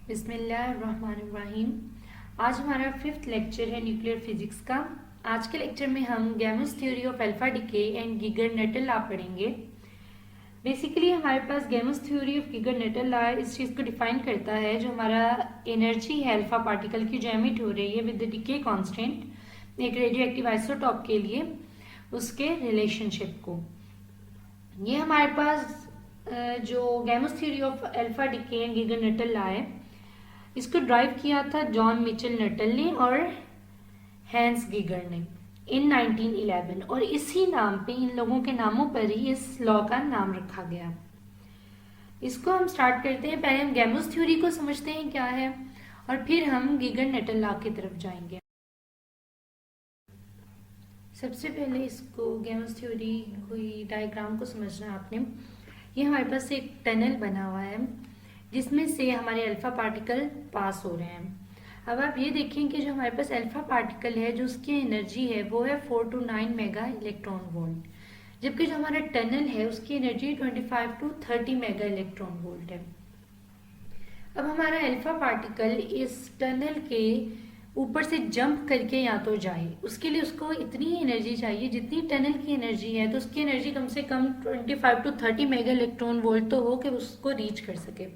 बिस्मिल्लाहिर्रहमानिर्रहीम। आज हमारा 5th लेक्चर है न्यूक्लियर फिजिक्स का। आज के लेक्चर में हम Gamow's theory of alpha decay and Geiger Nuttall law पढ़ेंगे। बेसिकली हमारे पास Gamow's theory of Geiger Nuttall law इस चीज़ को डिफाइन करता है, जो हमारा एनर्जी है अल्फा पार्टिकल की जो एमिट हो रही है विद द डिके कांस्टेंट एक रेडियो एक्टिव आइसोटॉप के लिए, उसके रिलेशनशिप को। ये हमारे पास जो gamos theory of alpha decay and Geiger Nuttall law है, इसको ड्राइव किया था जॉन मिचेल नटल ने और हैंस गीगर ने इन 1911, और इसी नाम पे, इन लोगों के नामों पर ही इस लॉ का नाम रखा गया। इसको हम स्टार्ट करते हैं। पहले हम गैमोस थ्योरी को समझते हैं क्या है, और फिर हम गीगर नटल लॉ की तरफ जाएंगे। सबसे पहले इसको गैमोस थ्योरी हुई डायग्राम को समझना है आपने। ये हमारे पास एक टनल बना हुआ है जिसमें से हमारे अल्फा पार्टिकल पास हो रहे हैं। अब आप ये देखें कि जो हमारे पास अल्फा पार्टिकल है, जो उसकी एनर्जी है वो है 4 to 9 मेगा इलेक्ट्रॉन वोल्ट, जबकि जो हमारा टनल है उसकी energy 25 to 30 mega electron volt है। अब हमारा अल्फा पार्टिकल इस टनल के ऊपर से जंप करके या तो जाए, उसके लिए उसको इतनी एनर्जी चाहिए जितनी टनल की एनर्जी है, तो उसकी एनर्जी कम से कम 25 to 30 मेगा इलेक्ट्रॉन वोल्ट तो हो कि उसको रीच कर सके।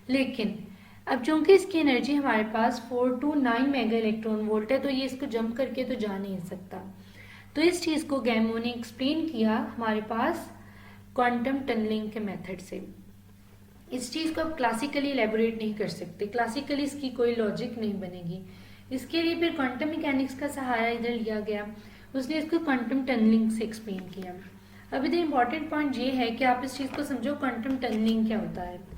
लेकिन अब चूंकि इसकी एनर्जी हमारे पास 4 to 9 मेगा इलेक्ट्रॉन वोल्ट है, तो ये इसको जंप करके तो जा नहीं सकता। तो इस चीज़ को गैमो ने एक्सप्लेन किया हमारे पास क्वांटम टनलिंग के मेथड से। इस चीज़ को आप क्लासिकली एलेबोरेट नहीं कर सकते, क्लासिकली इसकी कोई लॉजिक नहीं बनेगी। इसके लिए फिर क्वांटम मैकेनिक्स का सहारा इधर लिया गया, उसने इसको क्वांटम टनलिंग से एक्सप्लेन किया। अब इधर इंपॉर्टेंट पॉइंट ये है कि आप इस चीज़ को समझो, क्वांटम टनलिंग क्या होता है।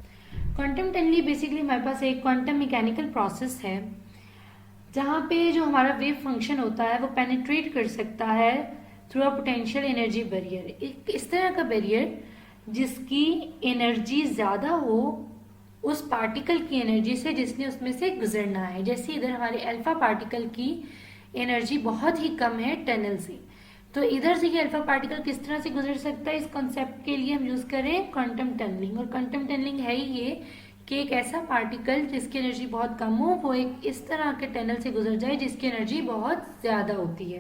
क्वांटम टनलिंग बेसिकली हमारे पास एक क्वांटम मैकेनिकल प्रोसेस है जहाँ पे जो हमारा वेव फंक्शन होता है वो पेनिट्रेट कर सकता है through a potential energy barrier. एक इस तरह का बैरियर जिसकी एनर्जी ज़्यादा हो उस पार्टिकल की एनर्जी से जिसने उसमें से गुजरना है। जैसे इधर हमारे अल्फा पार्टिकल की एनर्जी बहुत ही कम है टनल से, तो इधर से ये अल्फा पार्टिकल किस तरह से गुजर सकता है, इस कॉन्सेप्ट के लिए हम यूज करें क्वांटम टनलिंग। और क्वांटम टनलिंग है ही ये कि एक ऐसा पार्टिकल जिसकी एनर्जी बहुत कम हो वो एक इस तरह के टनल से गुजर जाए जिसकी एनर्जी बहुत ज्यादा होती है।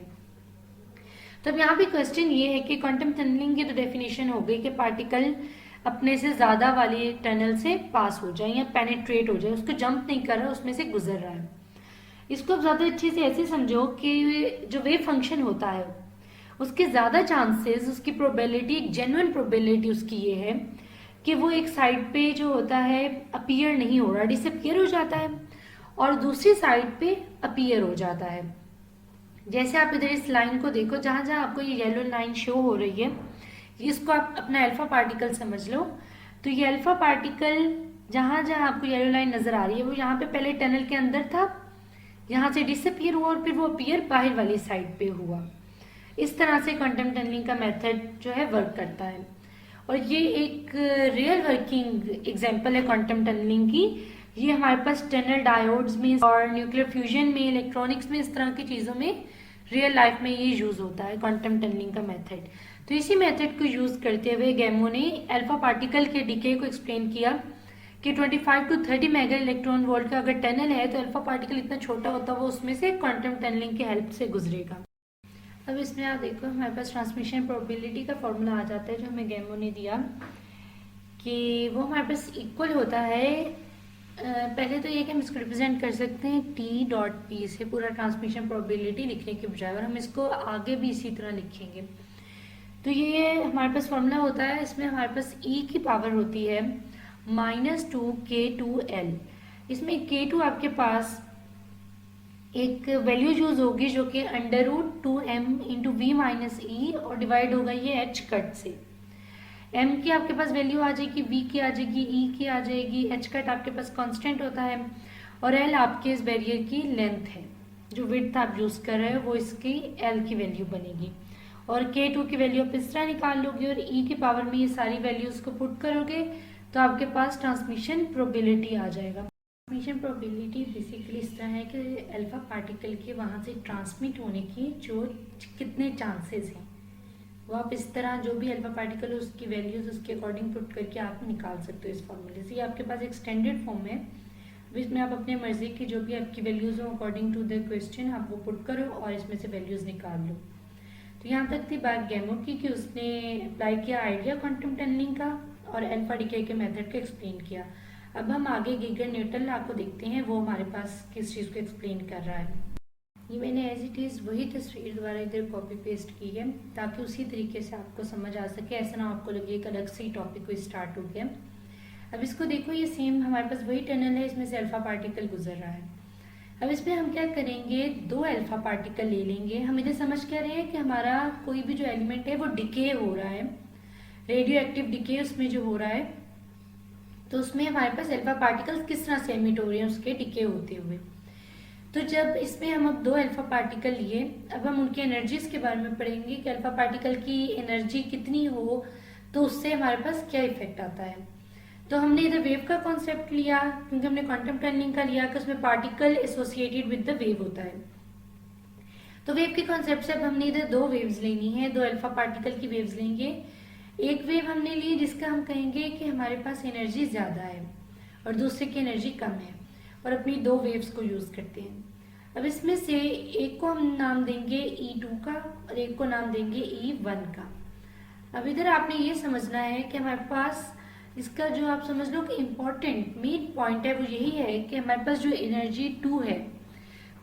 तो अब यहाँ पे क्वेश्चन ये है कि क्वांटम टनलिंग की तो डेफिनेशन हो गई कि पार्टिकल अपने से ज्यादा वाली टनल से पास हो जाए या पेनिट्रेट हो जाए, उसको जंप नहीं कर रहा, उसमें से गुजर रहा है। इसको अब ज्यादा अच्छे से ऐसे समझो कि जो वेव फंक्शन होता है उसके ज्यादा चांसेस, उसकी प्रोबेबिलिटी, एक जेन्युइन प्रोबेबिलिटी उसकी ये है कि वो एक साइड पे जो होता है अपीयर नहीं हो रहा, डिसअपीयर हो जाता है, और दूसरी साइड पे अपीयर हो जाता है। जैसे आप इधर इस लाइन को देखो, जहां जहां आपको ये येलो लाइन शो हो रही है, इसको आप अपना अल्फा पार्टिकल समझ लो। तो ये अल्फा पार्टिकल जहां जहां आपको येलो लाइन नजर आ रही है वो यहाँ पे पहले टनल के अंदर था, यहाँ से डिसअपीयर हुआ और फिर वो अपीयर बाहर वाली साइड पे हुआ। इस तरह से क्वांटम टनलिंग का मेथड जो है वर्क करता है, और ये एक रियल वर्किंग एग्जांपल है क्वांटम टनलिंग की। ये हमारे पास टनल डायोड्स में और न्यूक्लियर फ्यूजन में, इलेक्ट्रॉनिक्स में, इस तरह की चीज़ों में रियल लाइफ में ये यूज होता है क्वांटम टनलिंग का मेथड। तो इसी मेथड को यूज करते हुए गैमो ने अल्फा पार्टिकल के डिके को एक्सप्लेन किया कि 25 to 30 मेगा इलेक्ट्रॉन वोल्ट का अगर टनल है तो अल्फा पार्टिकल इतना छोटा होता है वो उसमें से क्वांटम टनलिंग की हेल्प से गुजरेगा। अब इसमें आप देखो हमारे पास ट्रांसमिशन प्रोबेबिलिटी का फॉर्मूला आ जाता है जो हमें गैमो ने दिया, कि वो हमारे पास इक्वल होता है। पहले तो ये कि हम इसको रिप्रेजेंट कर सकते हैं टी डॉट पी से, पूरा ट्रांसमिशन प्रोबेबिलिटी लिखने के बजाय, और हम इसको आगे भी इसी तरह लिखेंगे। तो ये हमारे पास फॉर्मूला होता है, इसमें हमारे पास ई की पावर होती है -2k2l। इसमें k2 आपके पास एक वैल्यू यूज होगी जो कि √2m इंटू वी माइनस ई, और डिवाइड होगा ये h कट से। m की आपके पास वैल्यू आ जाएगी, v की आ जाएगी, e की आ जाएगी, h कट आपके पास कांस्टेंट होता है, और l आपके इस बैरियर की लेंथ है, जो विड्थ आप यूज कर रहे हो वो इसकी l की वैल्यू बनेगी। और k2 की वैल्यू आप इस तरह निकाल लोगे और e की पावर में ये सारी वैल्यूज को पुट करोगे तो आपके पास ट्रांसमिशन प्रोबेबिलिटी आ जाएगा। ट्रांसमिशन प्रोबेबिलिटी बेसिकली इस तरह है कि अल्फा पार्टिकल के वहाँ से ट्रांसमिट होने की जो कितने चांसेस हैं वो आप इस तरह जो भी अल्फा पार्टिकल है उसकी वैल्यूज उसके अकॉर्डिंग पुट करके आप निकाल सकते हो इस फॉर्मूले से। ये आपके पास एक स्टैंडर्ड फॉर्म है इसमें आप अपने मर्जी की जो भी आपकी वैल्यूज हो अकॉर्डिंग टू द क्वेश्चन आप वो पुट करो और इसमें से वैल्यूज निकाल लो। तो यहाँ तक थी बात गैमो की कि उसने अप्लाई किया आइडिया क्वांटम टनलिंग का और अल्फा डिके के मेथड को एक्सप्लेन किया। अब हम आगे गीगर न्यूटन लॉ को देखते हैं, वो हमारे पास किस चीज़ को एक्सप्लेन कर रहा है। ये मैंने एज इट इज़ वही तस्वीर द्वारा इधर कॉपी पेस्ट की है ताकि उसी तरीके से आपको समझ आ सके, ऐसा ना आपको लगे एक अलग से ही टॉपिक को स्टार्ट हो गया। अब इसको देखो, ये सेम हमारे पास वही टनल है, इसमें से अल्फा पार्टिकल गुजर रहा है। अब इसमें हम क्या करेंगे, 2 अल्फा पार्टिकल ले लेंगे। हम इधर समझ क्या रहे हैं कि हमारा कोई भी जो एलिमेंट है वो डिके हो रहा है, रेडियो एक्टिव डिके उसमें जो हो रहा है, तो उसमें हमारे पास अल्फा पार्टिकल्स किस तरह से एमिट हो रहे हैं उसके डिके होते हुए। तो जब इसमें हम अब 2 अल्फा पार्टिकल लिए, अब हम उनकी एनर्जीज के बारे में पढ़ेंगे कि अल्फा पार्टिकल की एनर्जी कितनी हो तो उससे हमारे पास क्या इफेक्ट आता है। तो हमने इधर वेव का कॉन्सेप्ट लिया क्योंकि हमने क्वांटम टनलिंग का लिया कि उसमें particle associated with the wave होता है। तो वेव के कॉन्सेप्ट से अब हमने इधर 2 वेव्स लेनी है, 2 अल्फा पार्टिकल की वेव्स लेंगे। एक वेव हमने ली जिसका हम कहेंगे कि हमारे पास एनर्जी ज्यादा है और दूसरे की एनर्जी कम है, और अपनी 2 वेव्स को यूज करते हैं। अब इसमें से एक को हम नाम देंगे E2 का और एक को नाम देंगे E1 का। अब इधर आपने ये समझना है कि हमारे पास इसका जो आप समझ लो कि इम्पोर्टेंट मेन पॉइंट है वो यही है कि हमारे पास जो एनर्जी 2 है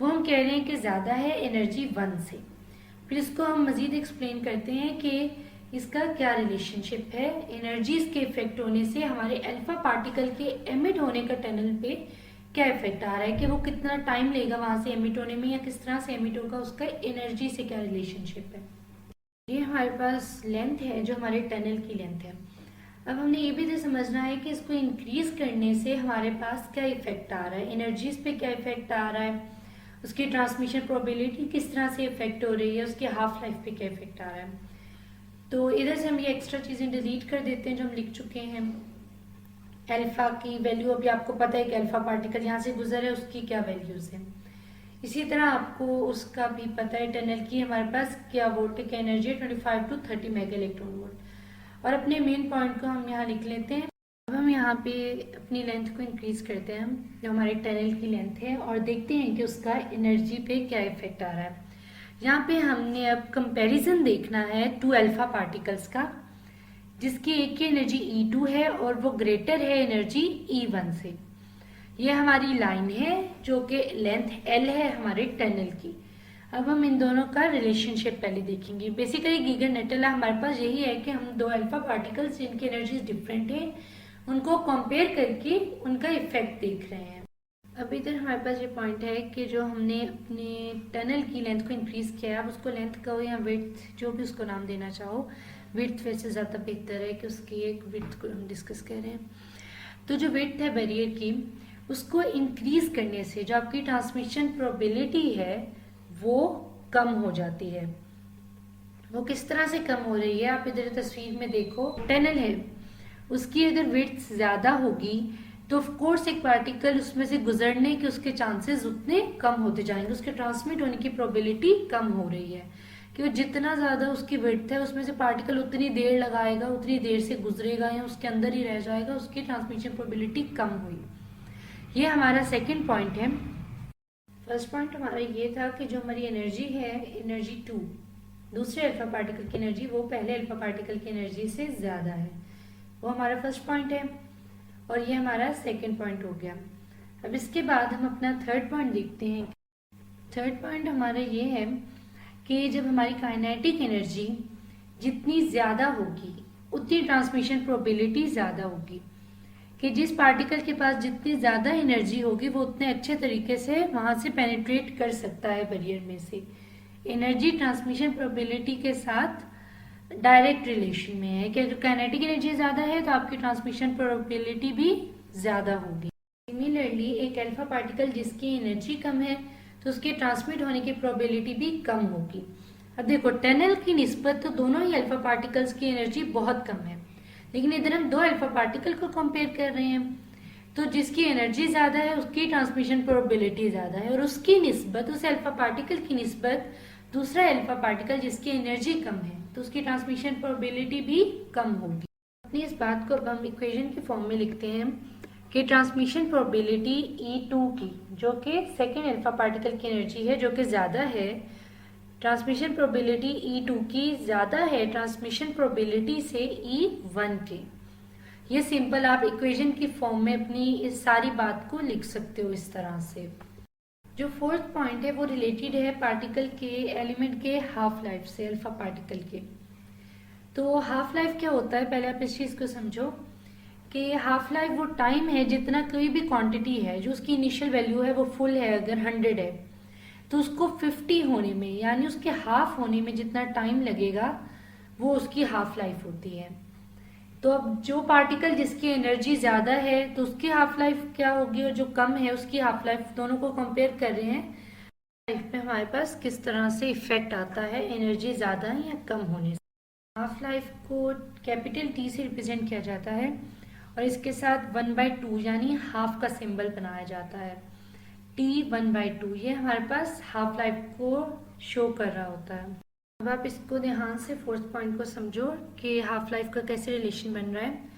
वो हम कह रहे हैं कि ज्यादा है एनर्जी 1 से। फिर इसको हम मजीद एक्सप्लेन करते हैं कि इसका क्या रिलेशनशिप है, एनर्जीज के इफेक्ट होने से हमारे अल्फा पार्टिकल के एमिट होने का टनल पे क्या इफेक्ट आ रहा है, कि वो कितना टाइम लेगा वहां से एमिट होने में या किस तरह से एमिट होगा, उसका एनर्जी से क्या रिलेशनशिप है। ये हमारे पास लेंथ है जो हमारे टनल की लेंथ है। अब हमने ये भी तो समझना है कि इसको इंक्रीज करने से हमारे पास क्या इफेक्ट आ रहा है, एनर्जीज पे क्या इफेक्ट आ रहा है, उसकी ट्रांसमिशन प्रोबेबिलिटी किस तरह से इफेक्ट हो रही है, उसकी हाफ लाइफ पे क्या इफेक्ट आ रहा है। तो इधर से हम ये एक्स्ट्रा चीजें डिलीट कर देते हैं जो हम लिख चुके हैं। अल्फा की वैल्यू अभी आपको पता है कि अल्फा पार्टिकल यहाँ से गुजर है उसकी क्या वैल्यूज है। इसी तरह आपको उसका भी पता है टनल की हमारे पास क्या वोल्टिक एनर्जी है 25 to 30 मेगा इलेक्ट्रॉन वोल्ट। और अपने मेन पॉइंट को हम यहाँ लिख लेते हैं। अब हम यहाँ पे अपनी लेंथ को इंक्रीज करते हैं, जो हमारे टनल की लेंथ है, और देखते हैं कि उसका एनर्जी पे क्या इफेक्ट आ रहा है। यहाँ पे हमने अब कंपैरिजन देखना है 2 अल्फा पार्टिकल्स का, जिसकी एक की एनर्जी E2 है और वो ग्रेटर है एनर्जी E1 से। ये हमारी लाइन है जो कि लेंथ L है हमारे टनल की। अब हम इन दोनों का रिलेशनशिप पहले देखेंगे। बेसिकली गीगर नेटल हमारे पास यही है कि हम 2 अल्फा पार्टिकल्स जिनकी एनर्जीज डिफरेंट है उनको कंपेयर करके उनका इफेक्ट देख रहे हैं। अब इधर हमारे पास ये पॉइंट है कि जो हमने अपने टनल की लेंथ को इंक्रीज किया, आप उसको लेंथ कहो या विड्थ जो भी उसको नाम देना चाहो, विड्थ वैसे ज़्यादा बेहतर है कि उसकी एक विड्थ को हम डिस्कस कर रहे हैं। तो जो विड्थ है बैरियर की, उसको इंक्रीज करने से जो आपकी ट्रांसमिशन प्रोबेबिलिटी है वो कम हो जाती है। वो किस तरह से कम हो रही है, आप इधर तस्वीर में देखो, टनल है उसकी अगर विड्थ ज्यादा होगी तो ऑफ कोर्स एक पार्टिकल उसमें से गुजरने के उसके चांसेस उतने कम होते जाएंगे, उसके ट्रांसमिट होने की प्रोबेबिलिटी कम हो रही है कि जितना ज्यादा उसकी विड्थ है उसमें से पार्टिकल उतनी देर लगाएगा, उतनी देर से गुजरेगा या उसके अंदर ही रह जाएगा, उसकी ट्रांसमिशन प्रोबेबिलिटी कम हुई। ये हमारा सेकेंड पॉइंट है। फर्स्ट पॉइंट हमारा ये था कि जो हमारी एनर्जी है एनर्जी 2, दूसरे अल्फा पार्टिकल की एनर्जी वो पहले अल्फा पार्टिकल की एनर्जी से ज्यादा है, वो हमारा फर्स्ट पॉइंट है और ये हमारा सेकेंड पॉइंट हो गया। अब इसके बाद हम अपना थर्ड पॉइंट देखते हैं। थर्ड पॉइंट हमारा ये है कि जब हमारी काइनेटिक एनर्जी जितनी ज्यादा होगी उतनी ट्रांसमिशन प्रोबेबिलिटी ज्यादा होगी, कि जिस पार्टिकल के पास जितनी ज्यादा एनर्जी होगी वो उतने अच्छे तरीके से वहां से पेनिट्रेट कर सकता है बैरियर में से। एनर्जी ट्रांसमिशन प्रोबेबिलिटी के साथ डायरेक्ट रिलेशन में है कि अगर काइनेटिक एनर्जी ज्यादा है तो आपकी ट्रांसमिशन प्रोबेबिलिटी भी ज्यादा होगी। सिमिलरली एक अल्फा पार्टिकल जिसकी एनर्जी कम है तो उसके ट्रांसमिट होने की प्रोबेबिलिटी भी कम होगी। अब देखो टनल की निस्बत तो दोनों ही अल्फा पार्टिकल्स की एनर्जी बहुत कम है, लेकिन इधर हम 2 अल्फा पार्टिकल को कंपेयर कर रहे हैं, तो जिसकी एनर्जी ज्यादा है उसकी ट्रांसमिशन प्रोबेबिलिटी ज्यादा है और उसकी निस्बत, उस अल्फा पार्टिकल की निस्बत दूसरा अल्फा पार्टिकल जिसकी एनर्जी कम है तो उसकी ट्रांसमिशन प्रोबेबिलिटी भी कम होगी। अपनी इस बात को अब हम इक्वेशन के फॉर्म में लिखते हैं कि ट्रांसमिशन प्रोबेबिलिटी E2 की, जो कि सेकेंड अल्फा पार्टिकल की एनर्जी है, जो कि ज़्यादा है, ट्रांसमिशन प्रोबेबिलिटी E2 की ज़्यादा है ट्रांसमिशन प्रोबेबिलिटी से E1 के। ये सिंपल आप इक्वेशन की फॉर्म में अपनी इस सारी बात को लिख सकते हो इस तरह से। जो फोर्थ पॉइंट है वो रिलेटेड है पार्टिकल के, एलिमेंट के हाफ लाइफ से, अल्फा पार्टिकल के। तो हाफ लाइफ क्या होता है, पहले आप इस चीज़ को समझो कि हाफ लाइफ वो टाइम है जितना कोई भी क्वांटिटी है जो उसकी इनिशियल वैल्यू है वो फुल है, अगर 100 है तो उसको 50 होने में, यानी उसके हाफ होने में जितना टाइम लगेगा वो उसकी हाफ लाइफ होती है। तो अब जो पार्टिकल जिसकी एनर्जी ज्यादा है तो उसकी हाफ लाइफ क्या होगी, और जो कम है उसकी हाफ लाइफ, दोनों को कंपेयर कर रहे हैं लाइफ में हमारे पास किस तरह से इफेक्ट आता है एनर्जी ज्यादा या कम होने से। हाफ लाइफ को कैपिटल T से रिप्रेजेंट किया जाता है और इसके साथ 1/2 यानी हाफ का सिंबल बनाया जाता है। T 1/2 ये हमारे पास हाफ लाइफ को शो कर रहा होता है। अब आप इसको ध्यान से फोर्थ पॉइंट को समझो कि हाफ लाइफ का कैसे रिलेशन बन रहा है।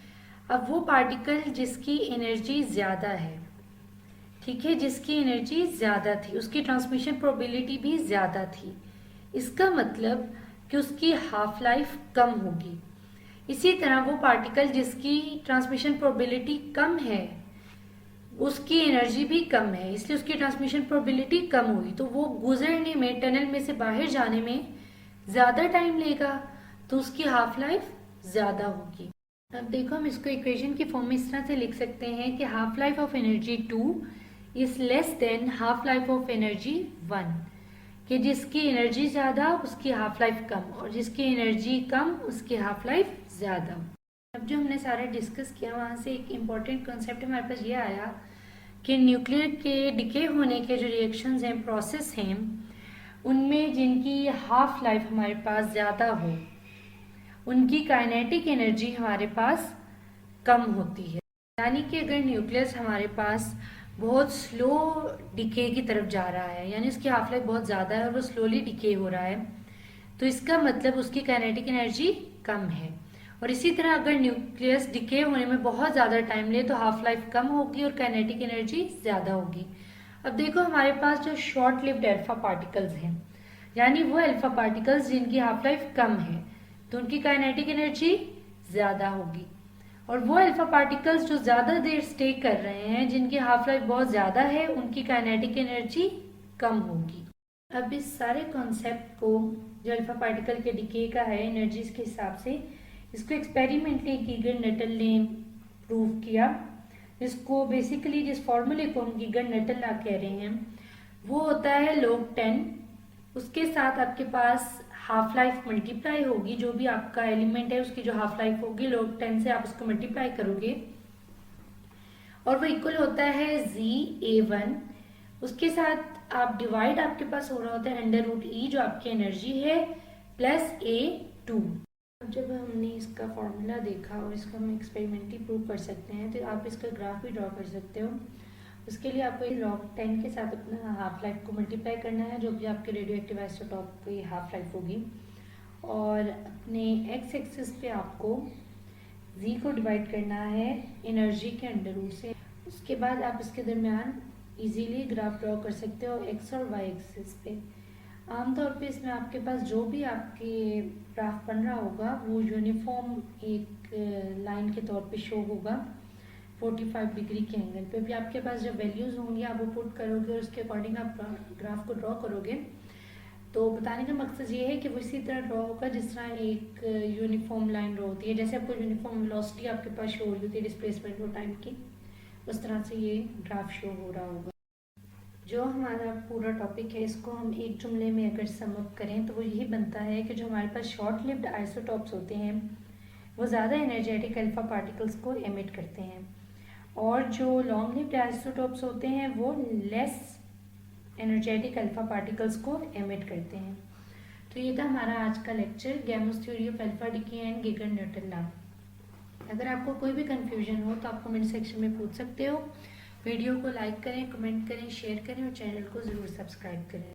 अब वो पार्टिकल जिसकी एनर्जी ज्यादा है, ठीक है, जिसकी एनर्जी ज्यादा थी, उसकी ट्रांसमिशन प्रोबेबिलिटी भी ज्यादा थी, इसका मतलब कि उसकी हाफ लाइफ कम होगी। इसी तरह वो पार्टिकल जिसकी ट्रांसमिशन प्रोबेबिलिटी कम है उसकी एनर्जी भी कम है, इसलिए उसकी ट्रांसमिशन प्रोबेबिलिटी कम होगी, तो वो गुजरने में, टनल में से बाहर जाने में ज्यादा टाइम लेगा, तो उसकी हाफ लाइफ ज्यादा होगी। अब देखो हम इसको इक्वेशन की फॉर्म में इस तरह से लिख सकते हैं कि half life of energy 2 is less than half life of energy 1, कि जिसकी एनर्जी ज्यादा उसकी हाफ लाइफ कम और जिसकी एनर्जी कम उसकी हाफ लाइफ ज्यादा। अब जो हमने सारा डिस्कस किया वहां से एक इम्पॉर्टेंट कॉन्सेप्ट हमारे पास ये आया कि न्यूक्लियर के डिके होने के जो रिएक्शंस हैं, प्रोसेस हैं, उनमें जिनकी हाफ लाइफ हमारे पास ज़्यादा हो उनकी काइनेटिक एनर्जी हमारे पास कम होती है। यानी कि अगर न्यूक्लियस हमारे पास बहुत स्लो डिके की तरफ जा रहा है, यानी उसकी हाफ लाइफ बहुत ज़्यादा है और वो स्लोली डिके हो रहा है, तो इसका मतलब उसकी काइनेटिक एनर्जी कम है। और इसी तरह अगर न्यूक्लियस डिके होने में बहुत ज़्यादा टाइम ले तो हाफ लाइफ कम होगी और काइनेटिक एनर्जी ज़्यादा होगी। अब देखो हमारे पास जो शॉर्ट लिव्ड अल्फा पार्टिकल्स हैं, यानी वो अल्फा पार्टिकल्स जिनकी हाफ लाइफ कम है, तो उनकी काइनेटिक एनर्जी ज्यादा होगी, और वो अल्फा पार्टिकल्स जो ज्यादा देर स्टे कर रहे हैं, जिनकी हाफ लाइफ बहुत ज्यादा है, उनकी काइनेटिक एनर्जी कम होगी। अब इस सारे कॉन्सेप्ट को, जो अल्फा पार्टिकल के डिके का है एनर्जीज के हिसाब से, इसको एक्सपेरिमेंटली गीगर नटल ने प्रूव किया। इसको बेसिकली जिस फॉर्मूले को हम गीगर नटल ला कह रहे हैं वो होता है log 10, उसके साथ आपके पास हाफ लाइफ मल्टीप्लाई होगी, जो भी आपका एलिमेंट है उसकी जो हाफ लाइफ होगी log 10 से आप उसको मल्टीप्लाई करोगे और वो इक्वल होता है ZA1। उसके साथ आप डिवाइड, आपके पास हो रहा होता है √E जो आपकी एनर्जी है प्लस A2। जब हमने इसका फॉर्मूला देखा और इसको हम एक्सपेरिमेंटली प्रूव कर सकते हैं तो आप इसका ग्राफ भी ड्रॉ कर सकते हो। उसके लिए आपको log 10 के साथ अपना हाफ लाइफ को मल्टीप्लाई करना है, जो भी आपके रेडियो एक्टिव आइसोटॉप की हाफ लाइफ होगी, और अपने x एक्सिस पे आपको z को डिवाइड करना है एनर्जी के अंडर से। उसके बाद आप इसके दरमियान इजीली ग्राफ ड्रॉ कर सकते हो x और y एक्सिस पे। आमतौर पे इसमें आपके पास जो भी आपके ग्राफ बन रहा होगा वो यूनिफॉर्म एक लाइन के तौर पे शो होगा 45 डिग्री के एंगल पे। भी आपके पास जब वैल्यूज होंगी आप वो पुट करोगे और उसके अकॉर्डिंग आप ग्राफ को ड्रॉ करोगे। तो बताने का मकसद ये है कि वो इसी तरह ड्रॉ होगा जिस तरह एक यूनिफॉर्म लाइन ड्रॉ होती है, जैसे आपको यूनिफॉर्म वेलोसिटी आपके पास शो हो रही होती है डिस्प्लेसमेंट और टाइम की, उस तरह से ये ग्राफ शो हो रहा होगा। जो हमारा पूरा टॉपिक है इसको हम एक जुमले में अगर समअप करें तो वो यही बनता है कि जो हमारे पास शॉर्ट लिव्ड आइसोटॉप्स होते हैं वो ज़्यादा एनर्जेटिक अल्फा पार्टिकल्स को एमिट करते हैं, और जो लॉन्ग लिव्ड आइसोटॉप्स होते हैं वो लेस एनर्जेटिक अल्फा पार्टिकल्स को एमिट करते हैं। तो ये था हमारा आज का lecture, gamos theory of alpha decay and Geiger Nuttall law. अगर आपको कोई भी कंफ्यूजन हो तो आप कमेंट सेक्शन में पूछ सकते हो। वीडियो को लाइक करें, कमेंट करें, शेयर करें और चैनल को ज़रूर सब्सक्राइब करें।